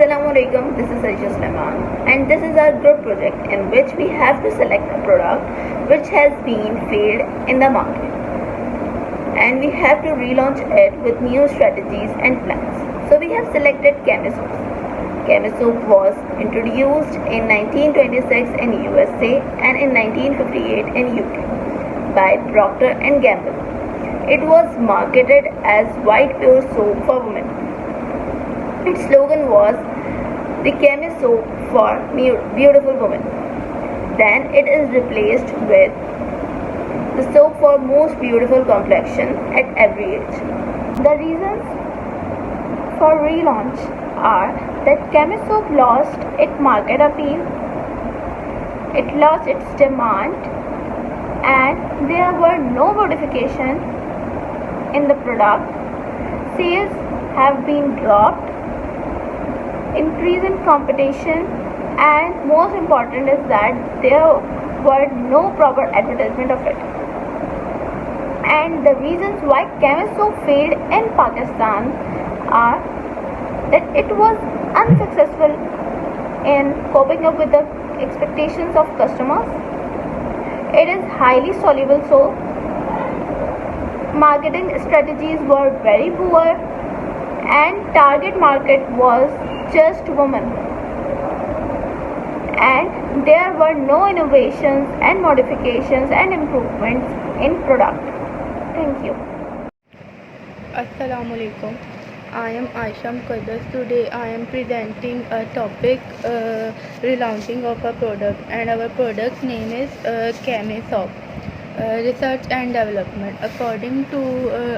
Assalamualaikum, this is Aisha Sulaiman, and this is our group project in which we have to select a product which has been failed in the market, and we have to relaunch it with new strategies and plans. So we have selected Chemisoap. Chemisoap was introduced in 1926 in USA and in 1958 in UK by Procter and Gamble. It was marketed as white pure soap for women. Its slogan was the Chemisoap for beautiful women. Then it is replaced with the soap for most beautiful complexion at every age. The reasons for relaunch are that Chemisoap lost its market appeal, it lost its demand, and there were no modifications in the product. Sales have been dropped, increase in competition, and most important is that there were no proper advertisement of it. And the reasons why Chemisoap failed in Pakistan are that it was unsuccessful in coping up with the expectations of customers. It is highly soluble soap. Marketing strategies were very poor, and target market was just women, and there were no innovations and modifications and improvements in product. Thank you. Assalamu alaikum. I am Aisha Muqaddas. Today I am presenting a topic relaunching of a product, and our product's name is Chemisoap. Research and development. According to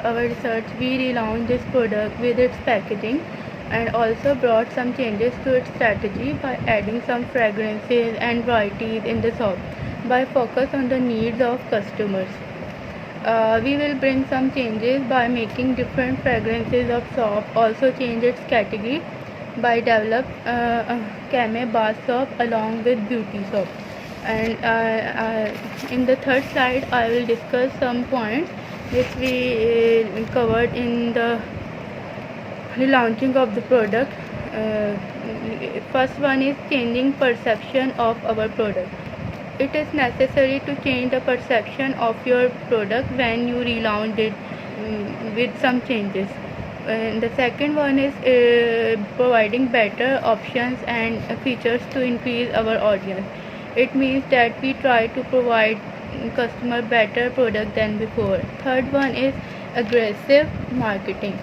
our research, we relaunched this product with its packaging and also brought some changes to its strategy by adding some fragrances and varieties in the soap by focus on the needs of customers. We will bring some changes by making different fragrances of soap, also change its category by develop Chemi bar soap along with beauty soap. And in the third slide I will discuss some points which we covered in the relaunching of the product. First one is changing perception of our product. It is necessary to change the perception of your product when you relaunch it with some changes. And the second one is providing better options and features to increase our audience. It means that we try to provide customer better product than before. Third one is aggressive marketing,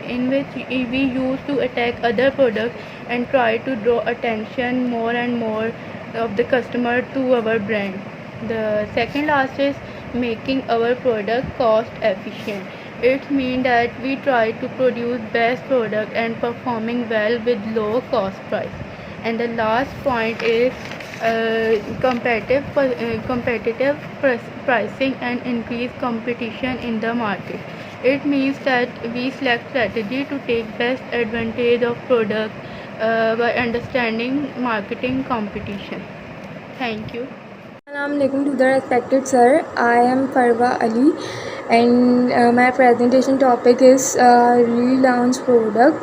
in which we used to attack other products and try to draw attention more and more of the customer to our brand. The second last is making our product cost efficient. It means that we try to produce best product and performing well with low cost price. And the last point is competitive pricing and increased competition in the market. It means that we select strategy to take best advantage of product by understanding marketing competition. Thank you. Assalamualaikum to the respected sir. I am Farwa Ali, and my presentation topic is relaunch product,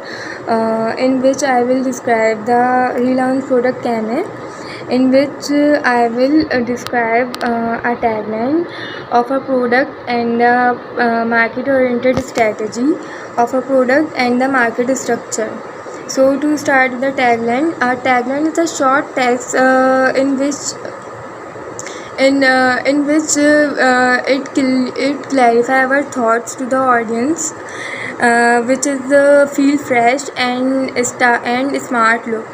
in which I will describe the relaunch product Chemi, in which I will describe a tagline of a product and the market-oriented strategy of a product and the market structure. So to start the tagline, our tagline is a short text in which it clarify our thoughts to the audience, which is the feel fresh and smart look.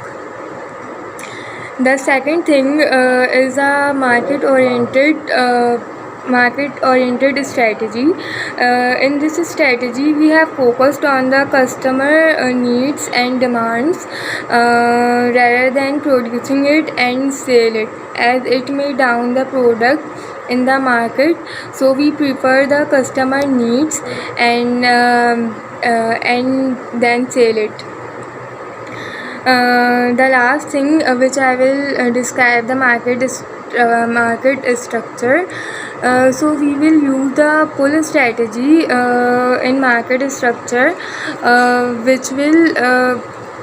The second thing is a market-oriented strategy. In this strategy, we have focused on the customer needs and demands rather than producing it and sell it, as it may down the product in the market. So we prefer the customer needs and then sell it. The last thing which I will describe the market structure. So we will use the pull strategy in market structure, which will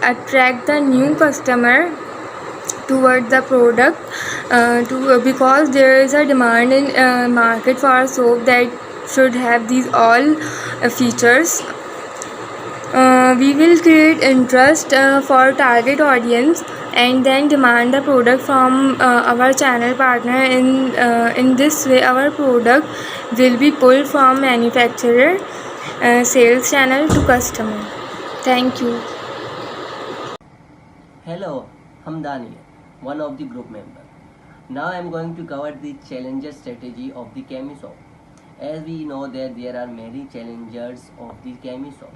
attract the new customer towards the product because there is a demand in market for a soap that should have these all features. We will create interest for target audience and then demand the product from our channel partner. In this way, our product will be pulled from manufacturer sales channel to customer. Thank you. Hello, I'm Daniel, one of the group member. Now I'm going to cover the challenger strategy of the Camisop. As we know that there are many challengers of the Camisop.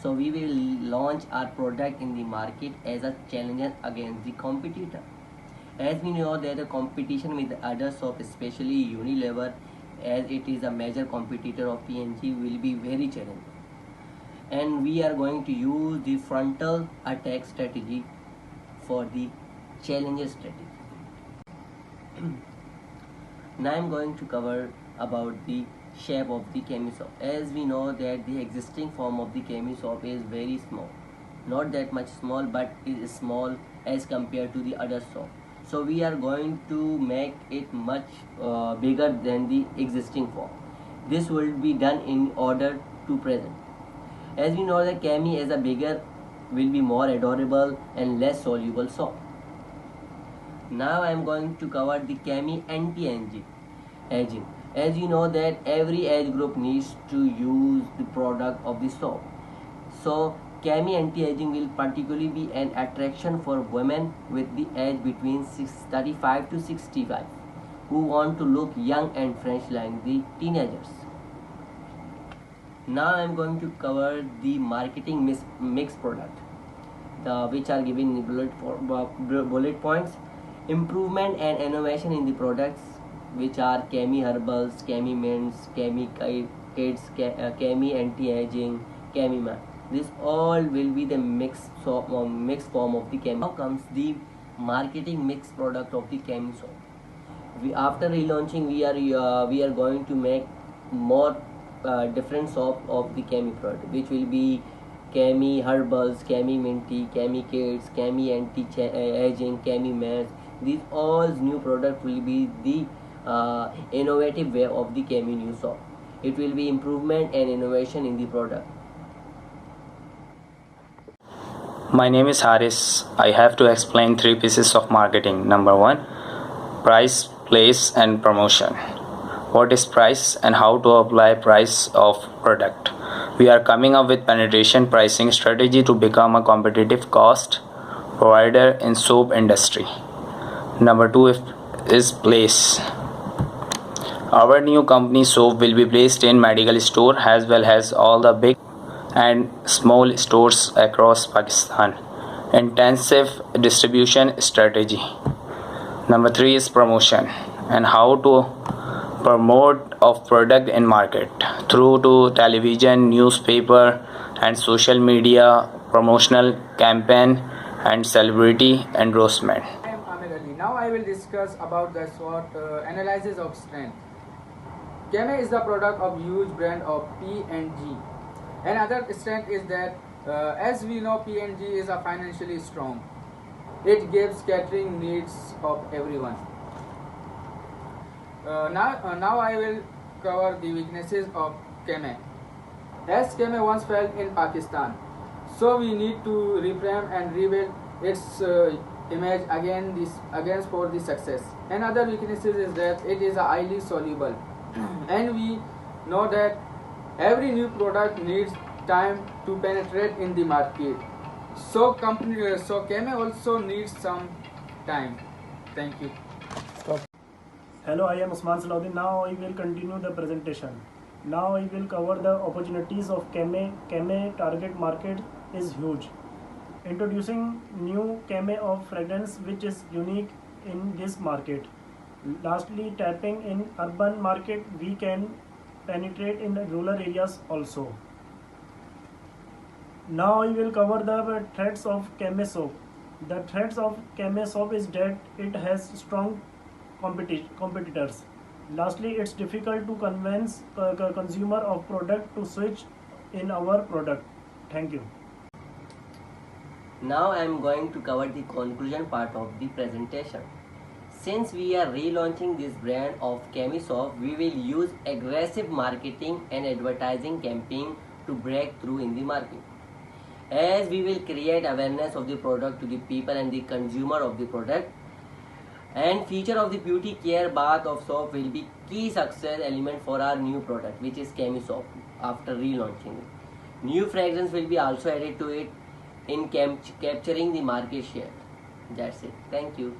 So we will launch our product in the market as a challenger against the competitor. As we know that the competition with other soap, especially Unilever, as it is a major competitor of P&G, will be very challenging. And we are going to use the frontal attack strategy for the challenger strategy. Now I am going to cover about the shape of the Camisop. As we know that the existing form of the Camisop is very small, not that much small, but is small as compared to the other soap. So we are going to make it much bigger than the existing form. This will be done in order to present. As we know that Cami as a bigger will be more adorable and less soluble soap. Now I am going to cover the Cami anti-aging. As you know that every age group needs to use the product of the soap. So Cami anti-aging will particularly be an attraction for women with the age between 35 to 65 who want to look young and fresh like the teenagers. Now I am going to cover the marketing mix product, which are given in bullet points. Improvement and innovation in the products, which are Cami Herbals, Cami Mints, Cami Kids, Cami Anti-Aging, Cami Man. This all will be the mixed form of the Cami. Now comes the marketing mix product of the Cami soap. After relaunching, we are going to make more different soap of the Cami product, which will be Cami Herbals, Cami Minty, Cami Kids, Cami Anti-Aging, Cami Mans. These all new products will be the innovative way of the Cami new soap. It will be improvement and innovation in the product. My name is Haris. I have to explain 3 pieces of marketing. Number 1, price, place and promotion. What is price and how to apply price of product? We are coming up with penetration pricing strategy to become a competitive cost provider in soap industry. Number 2 is place. Our new company soap will be placed in medical store as well as all the big and small stores across Pakistan. Intensive distribution strategy. Number 3 is promotion and how to promote of product in market through to television, newspaper and social media, promotional campaign and celebrity endorsement. I am Amir Ali. Now I will discuss about the SWOT analysis of strength. Cami is the product of huge brand of P&G. Another strength is that as we know, P&G is a financially strong. It gives catering needs of everyone. Now I will cover the weaknesses of Cami. As Cami once fell in Pakistan, so we need to reframe and rebuild its image again for the success. Another weaknesses is that it is highly soluble, and we know that every new product needs time to penetrate in the market. So Cami also needs some time. Thank you. Hello, I am Usman Salahuddin. Now I will continue the presentation. Now I will cover the opportunities of Cami. Cami target market is huge. Introducing new Cami of fragrance which is unique in this market. Lastly, tapping in urban market, we can penetrate in the rural areas also. Now I will cover the threats of Cami soap. The threats of Cami soap is that it has strong competitors. Lastly, it's difficult to convince consumer of product to switch in our product. Thank you. Now I am going to cover the conclusion part of the presentation. Since we are relaunching this brand of Chemisoft, we will use aggressive marketing and advertising campaign to break through in the market. As we will create awareness of the product to the people and the consumer of the product, and feature of the beauty care bath of soap will be key success element for our new product, which is Chemisoft after relaunching it. New fragrance will be also added to it in capturing the market share. That's it. Thank you.